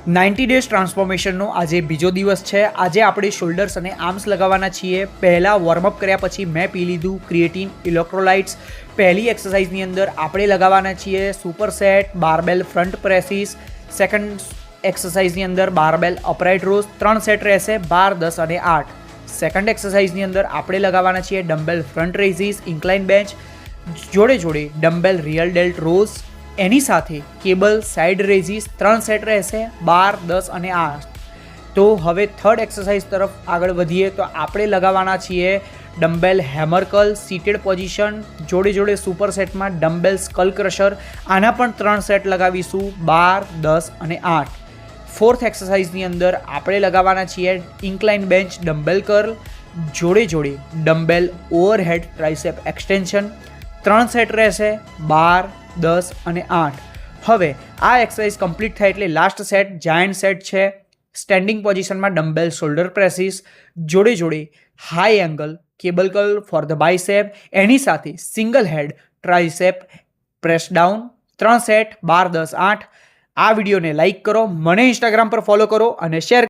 90 days ટ્રાન્સફોર્મેશનનો આજે બીજો દિવસ છે। આજે આપણે શોલ્ડર્સ અને આર્મ્સ લગાવવાના છીએ। પહેલાં વોર્મઅપ કર્યા પછી મેં પી લીધું ક્રિએટિન ઇલેક્ટ્રોલાઇટ્સ। પહેલી એક્સરસાઇઝની અંદર આપણે લગાવવાના છીએ સુપર સેટ બારબેલ ફ્રન્ટ પ્રેસીસ। સેકન્ડ એક્સરસાઇઝની અંદર બારબેલ અપરાઇટ રોઝ 3 સેટ રહેશે 12, 10 અને 8। સેકન્ડ એક્સરસાઇઝની અંદર આપણે લગાવવાના છીએ ડમ્બેલ ફ્રન્ટ રેઝિસ ઇન્ક્લાઇન બેન્ચ જોડે જોડે ડમ્બેલ રિયલ ડેલ્ટ રોઝ। એની સાથે કેબલ સાઇડ રેઝિસ 3 સેટ રહેશે 12, 10 અને 8। તો હવે થર્ડ એક્સરસાઇઝ તરફ આગળ વધીએ તો આપણે લગાવવાના છીએ ડમ્બેલ હેમર કર્લ સીટેડ પોઝિશન જોડે જોડે સુપર સેટમાં ડમ્બેલ સ્કલ ક્રશર। આના પણ 3 સેટ લગાવીશું 12, 10 અને 8। ફોર્થ એક્સરસાઇઝની અંદર આપણે લગાવવાના છીએ ઇન્ક્લાઇન બેન્ચ ડમ્બેલ કર્લ જોડે જોડે dumbbell overhead tricep extension 3 set રહેશે 12, 10 અને 8। હવે આ એક્સરસાઇઝ કમ્પ્લીટ થાય એટલે લાસ્ટ સેટ જાયન્ટ સેટ છે। સ્ટેન્ડિંગ પોઝિશનમાં ડમ્બેલ શોલ્ડર પ્રેસીસ જોડે જોડે high angle cable curl for the bicep એની સાથે single head tricep press down 3 set 12, 10, 8। આ વિડીયોને લાઇક કરો, મને ઇન્સ્ટાગ્રામ પર ફોલો કરો અને શેર